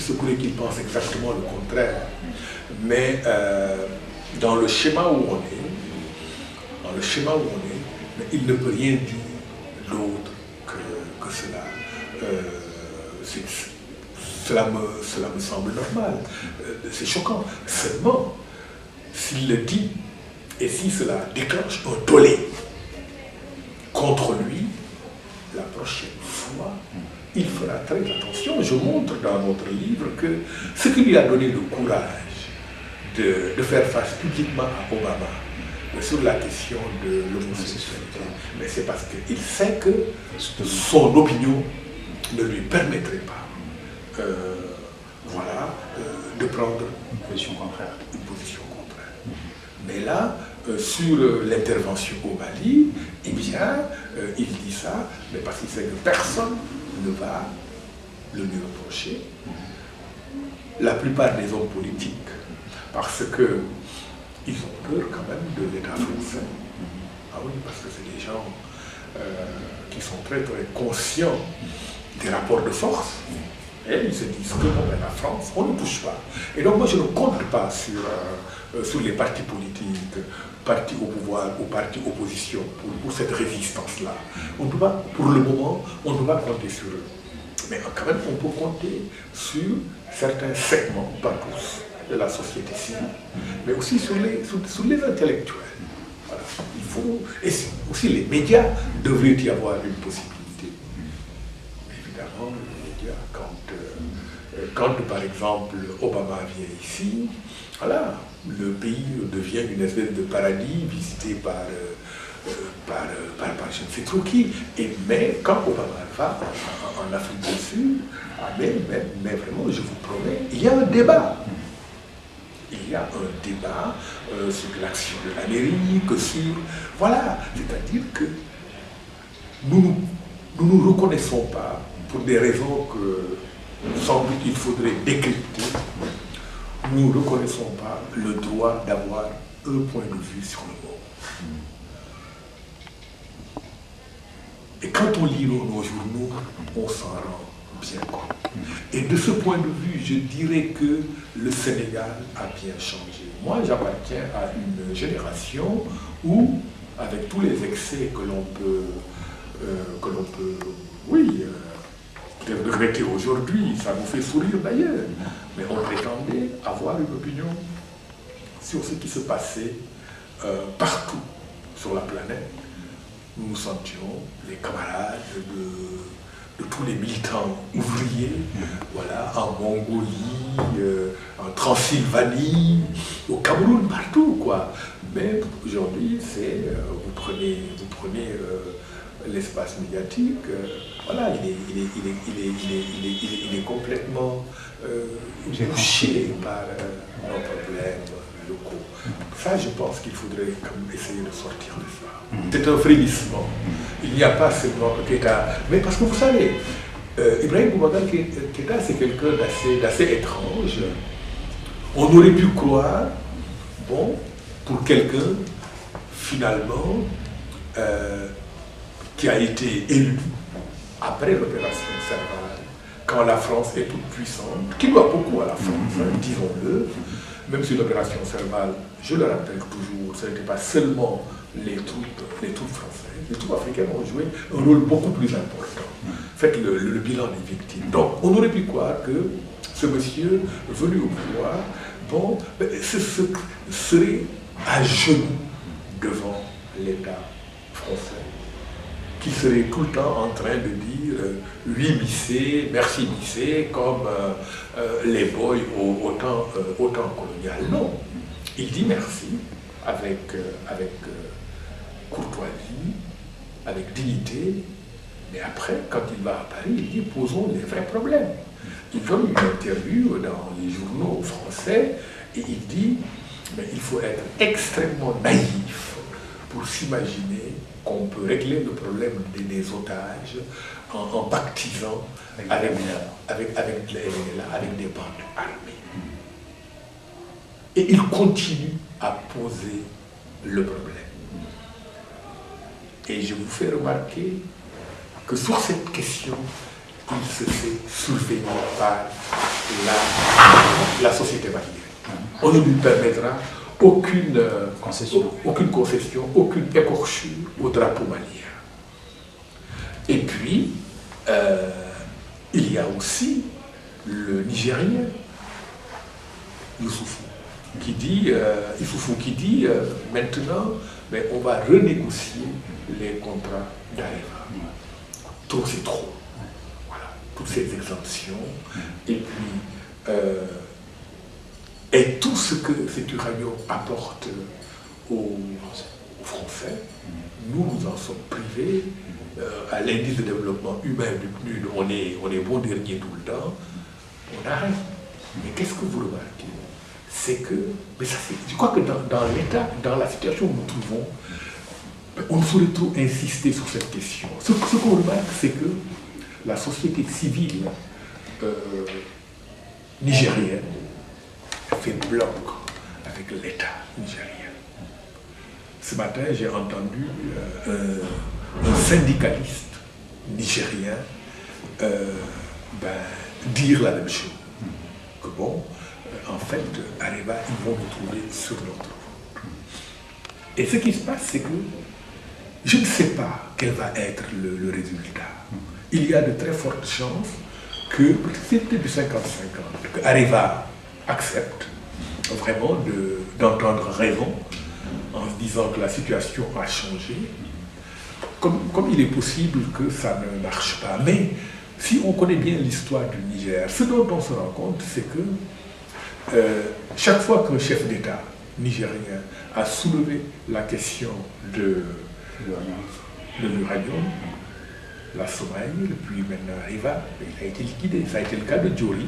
se pourrait qu'il pense exactement le contraire. Mais dans le schéma où on est, mais il ne peut rien dire d'autre que cela. Cela me semble normal. C'est choquant. Seulement, s'il le dit, et si cela déclenche un tollé contre lui, la prochaine fois, il fera très attention. Je montre dans notre livre que ce qui lui a donné le courage de faire face publiquement à Obama sur la question de l'homosexualité, mais c'est parce qu'il sait que son opinion ne lui permettrait pas de prendre une position contraire. Mais là, sur l'intervention au Mali, eh bien, il dit ça, mais parce qu'il sait que personne ne va le lui reprocher. La plupart des hommes politiques, parce que ils ont peur quand même de l'État français. Ah oui, parce que c'est des gens qui sont très très conscients des rapports de force. Et ils se disent que bon, la France, on ne touche pas. Et donc moi je ne compte pas sur les partis politiques, partis au pouvoir ou partis opposition pour cette résistance-là. On ne peut pas, pour le moment, on ne peut pas compter sur eux. Mais quand même, on peut compter sur certains segments, pas tous, de la société civile, mais aussi sur les intellectuels. Voilà. Il faut, et aussi les médias devraient y avoir une possibilité. Évidemment, les médias, quand par exemple Obama vient ici, voilà, le pays devient une espèce de paradis visité par je ne sais trop qui. Mais quand Obama va en Afrique du Sud, mais vraiment, je vous promets, il y a un débat. Il y a un débat sur l'action de l'Amérique, sur... Voilà, c'est-à-dire que nous ne nous reconnaissons pas, pour des raisons que sans doute il faudrait décrypter, nous ne reconnaissons pas le droit d'avoir un point de vue sur le monde. Et quand on lit nos journaux, on s'en rend bien compte. Et de ce point de vue, je dirais que le Sénégal a bien changé. Moi, j'appartiens à une génération où, avec tous les excès que l'on peut peut-être regretter aujourd'hui, ça nous fait sourire d'ailleurs, mais on prétendait avoir une opinion sur ce qui se passait partout sur la planète. Nous nous sentions les camarades de tous les militants ouvriers, voilà, en Mongolie, en Transylvanie, au Cameroun, partout, quoi. Mais aujourd'hui, c'est, vous prenez l'espace médiatique, voilà, il est complètement touché par nos problèmes locaux. Ça, je pense qu'il faudrait quand même essayer de sortir de ça. C'est un frémissement. Il n'y a pas seulement Keïta. Mais parce que vous savez, Ibrahim Boubacar Keïta, c'est quelqu'un d'assez étrange. On aurait pu croire, bon, pour quelqu'un, finalement, qui a été élu après l'opération Serval, quand la France est toute puissante, qui doit beaucoup à la France, disons-le, même si l'opération Serval, je le rappelle toujours, ce n'était pas seulement les troupes françaises, les troupes africaines ont joué un rôle beaucoup plus important. Faites le bilan des victimes. Donc, on aurait pu croire que ce monsieur venu au pouvoir, bon, serait à genoux devant l'État français, qui serait tout le temps en train de dire oui Missé, merci Missé, comme les boys au temps colonial. Non, il dit merci avec courtoisie, avec dignité, mais après, quand il va à Paris, il dit posons les vrais problèmes. Il donne une interview dans les journaux français et il dit mais il faut être extrêmement naïf pour s'imaginer qu'on peut régler le problème des otages en pactisant avec des bandes armées. Et il continue à poser le problème. Et je vous fais remarquer que sur cette question, il se fait surveiller par la société malienne. On ne lui permettra aucune concession, aucune écorchure au drapeau malien. Et puis, il y a aussi le Nigérien, Youssoufou, qui dit, maintenant, mais on va renégocier les contrats d'Areva. Trop, c'est trop. Voilà, toutes ces exemptions. Et puis, et tout ce que cet uranium apporte aux Français, nous en sommes privés. À l'indice de développement humain du PNUD, on est bon dernier tout le temps, on arrête. Mais qu'est-ce que vous remarquez? C'est que, je crois que dans l'état, dans la situation où nous nous trouvons, on ne saurait trop insister sur cette question. Ce qu'on remarque, c'est que la société civile nigérienne fait bloc avec l'État nigérien. Ce matin, j'ai entendu un syndicaliste nigérien dire la même chose. Que bon, en fait, Areva, ils vont nous trouver sur notre route. Et ce qui se passe, c'est que je ne sais pas quel va être le résultat. Il y a de très fortes chances que, c'était du 50-50, que Areva accepte vraiment d'entendre raison en se disant que la situation a changé. Comme il est possible que ça ne marche pas. Mais si on connaît bien l'histoire du Niger, ce dont on se rend compte, c'est que chaque fois qu'un chef d'État nigérien a soulevé la question de l'uranium, la Somalie, puis maintenant Areva, il a été liquidé. Ça a été le cas de Djori,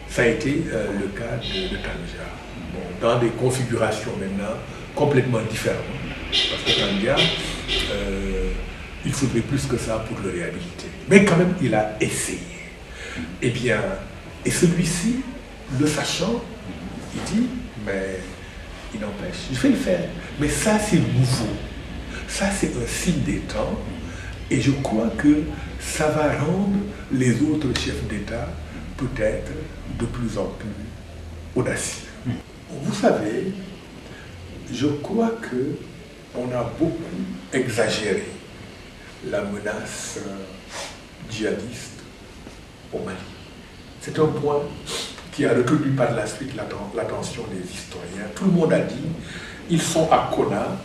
ça a été le cas de Tanja. Bon, dans des configurations maintenant complètement différentes. Parce que Tanja, il faudrait plus que ça pour le réhabiliter. Mais quand même, il a essayé. Eh bien, et celui-ci, le sachant, il dit, mais il n'empêche, je vais le faire. Mais ça, c'est nouveau. Ça, c'est un signe des temps. Et je crois que ça va rendre les autres chefs d'État peut-être de plus en plus audacieux. Vous savez, je crois qu'on a beaucoup exagéré la menace djihadiste au Mali. C'est un point qui a retenu par la suite l'attention des historiens. Tout le monde a dit, ils sont à Kona,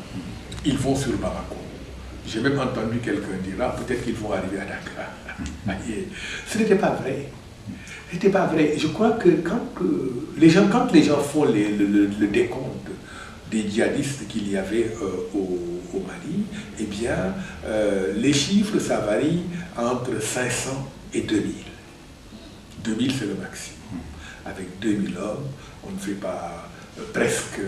ils vont sur Bamako. J'ai même entendu quelqu'un dire, ah, peut-être qu'ils vont arriver à Dakar. Ce n'était pas vrai. Ce n'était pas vrai. Je crois que quand les gens font le décompte des djihadistes qu'il y avait au Mali, eh bien, les chiffres, ça varie entre 500 et 2000. 2000, c'est le maximum. Avec 2000 hommes, on ne fait pas presque,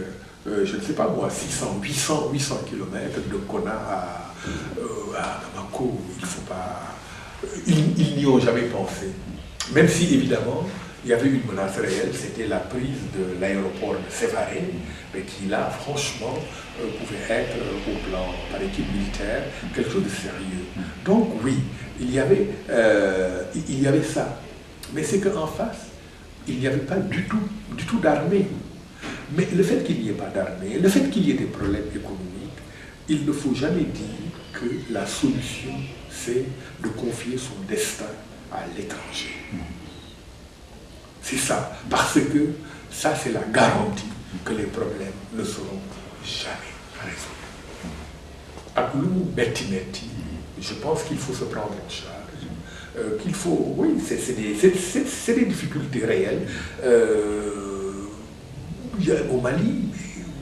je ne sais pas moi, 600, 800 km de Kona à Bamako. Il faut pas... Ils n'y ont jamais pensé. Même si, évidemment, il y avait une menace réelle, c'était la prise de l'aéroport de Sévaré, mais qui là, franchement, pouvait être, au plan par équipe militaire, quelque chose de sérieux. Donc oui, il y avait ça. Mais c'est qu'en face, il n'y avait pas du tout d'armée. Mais le fait qu'il n'y ait pas d'armée, le fait qu'il y ait des problèmes économiques, il ne faut jamais dire que la solution, c'est de confier son destin à l'étranger. C'est ça, parce que ça, c'est la garantie que les problèmes ne seront jamais résolus. À Koulou, Metti, je pense qu'il faut se prendre en charge, qu'il faut, oui, c'est des difficultés réelles. Au Mali,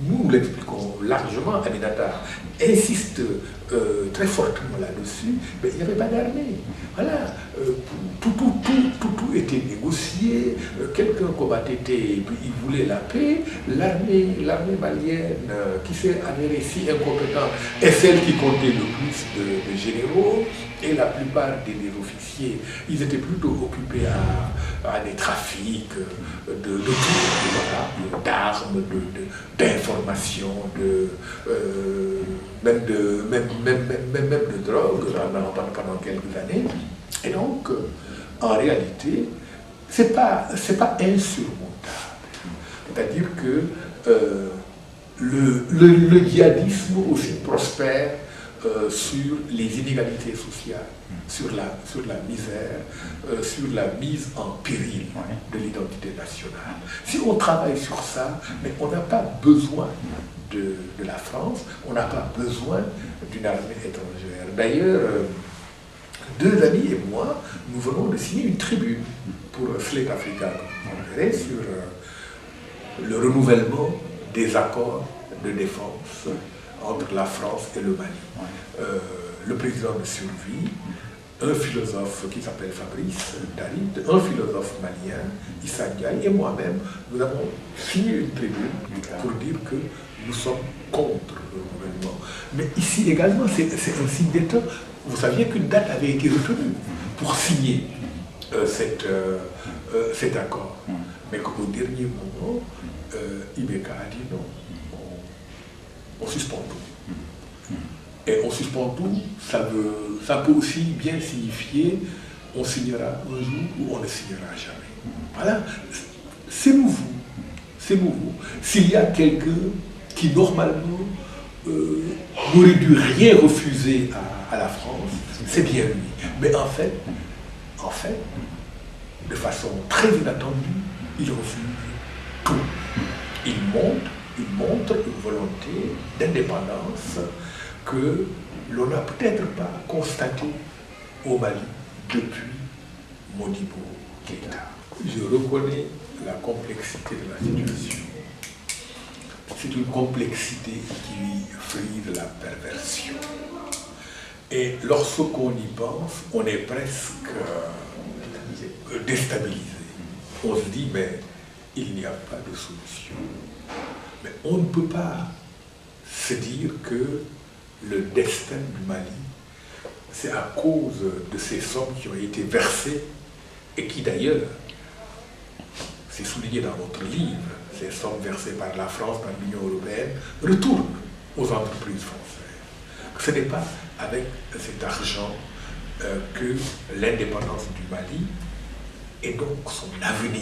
nous l'expliquons largement, Aminata insiste très fortement là-dessus, mais il n'y avait pas d'armée. Voilà, tout était négocié, quelqu'un combattait, puis il voulait la paix. L'armée malienne, qui s'est avérée si incompétente, est celle qui comptait le plus de généraux, et la plupart des officiers, ils étaient plutôt occupés à des trafics de tout, voilà, d'armes, d'informations, même de drogue pendant quelques années. Et donc, en réalité, c'est pas insurmontable. C'est-à-dire que le djihadisme aussi prospère sur les inégalités sociales, sur la misère, sur la mise en péril de l'identité nationale. Si on travaille sur ça, mais on n'a pas besoin de la France, on n'a pas besoin d'une armée étrangère. D'ailleurs, deux amis et moi, nous venons de signer une tribune pour Slate Africa, on verrait, sur le renouvellement des accords de défense entre la France et le Mali. Le président de Survie, un philosophe qui s'appelle Fabrice Darid, un philosophe malien, Issa Ndiaye, et moi-même, nous avons signé une tribune pour dire que nous sommes contre le gouvernement. Mais ici également, c'est un signe d'état. Vous saviez qu'une date avait été retenue pour signer cet accord. Mais qu'au dernier moment, Ibeka a dit non, on suspend tout. Et on suspend tout, ça peut aussi bien signifier on signera un jour ou on ne signera jamais. Voilà, c'est nouveau. C'est nouveau. S'il y a quelqu'un qui normalement n'aurait dû rien refuser à la France, c'est bien lui. Mais en fait, de façon très inattendue, il refuse tout. Il montre une volonté d'indépendance que l'on n'a peut-être pas constatée au Mali depuis Modibo Keïta. Je reconnais la complexité de la situation. C'est une complexité qui frise la perversion. Et lorsqu'on y pense, on est presque déstabilisé. On se dit, mais il n'y a pas de solution. Mais on ne peut pas se dire que le destin du Mali, c'est à cause de ces sommes qui ont été versées et qui d'ailleurs, c'est souligné dans notre livre, ces sommes versées par la France, par l'Union européenne, retournent aux entreprises françaises. Ce n'est pas avec cet argent que l'indépendance du Mali et donc son avenir,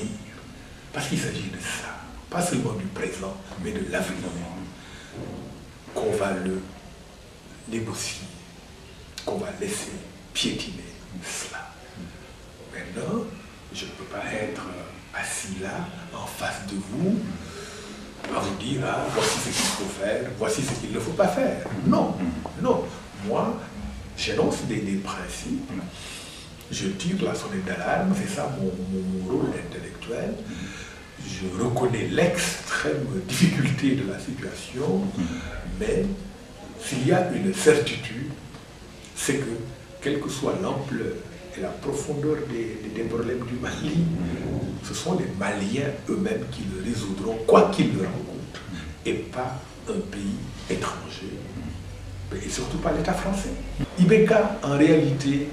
parce qu'il s'agit de ça, pas seulement du présent, mais de l'avenir, qu'on va le négocier, qu'on va laisser piétiner cela. Maintenant, je ne peux pas être assis là, en face de vous, à vous dire, ah, voici ce qu'il faut faire, voici ce qu'il ne faut pas faire. Non, non. Moi, j'énonce des principes, je tire la sonnette d'alarme, c'est ça mon rôle intellectuel. Je reconnais l'extrême difficulté de la situation, mais s'il y a une certitude, c'est que, quelle que soit l'ampleur et la profondeur des problèmes du Mali, ce sont les Maliens eux-mêmes qui le résoudront, quoi qu'ils le rencontrent, et pas un pays étranger, et surtout pas l'État français. Ibeka, en réalité,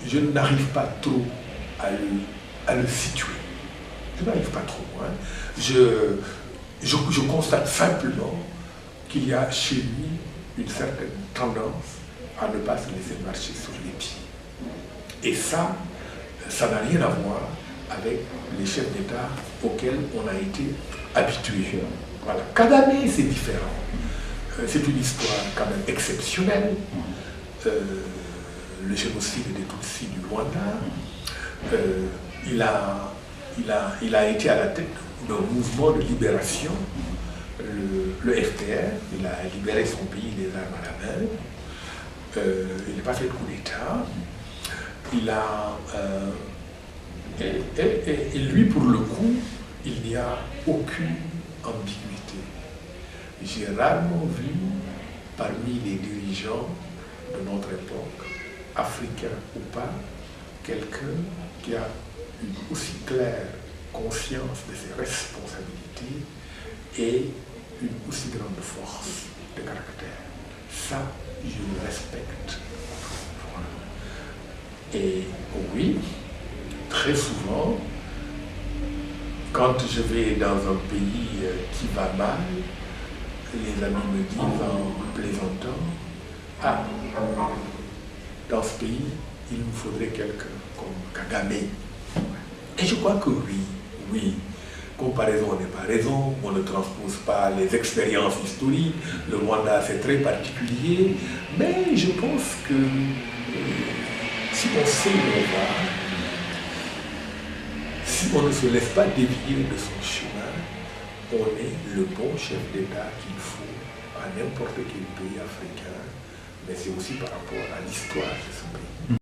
je n'arrive pas trop à le situer. Je n'arrive pas trop loin. Je constate simplement qu'il y a chez lui une certaine tendance à ne pas se laisser marcher sur les pieds. Et ça n'a rien à voir avec les chefs d'État auxquels on a été habitué. Voilà. Kagame, c'est différent. C'est une histoire quand même exceptionnelle. Le génocide des Tutsis du Rwanda. Il a été à la tête d'un mouvement de libération, le FPR. Il a libéré son pays des armes à la main. Il n'a pas fait de coup d'État. Et lui, pour le coup, il n'y a aucune ambiguïté. J'ai rarement vu parmi les dirigeants de notre époque, africains ou pas, quelqu'un qui a une aussi claire conscience de ses responsabilités et une aussi grande force de caractère. Ça, je le respecte. Et oui, très souvent, quand je vais dans un pays qui va mal, les amis me disent en plaisantant, ah, dans ce pays, il nous faudrait quelqu'un comme Kagame. Et je crois que oui, oui. Comparaison n'est pas raison, on ne transpose pas les expériences historiques. Le Rwanda, c'est très particulier. Mais je pense que si on sait où on va, si on ne se laisse pas dévier de son chemin, on est le bon chef d'État qu'il faut à n'importe quel pays africain. Mais c'est aussi par rapport à l'histoire de ce pays.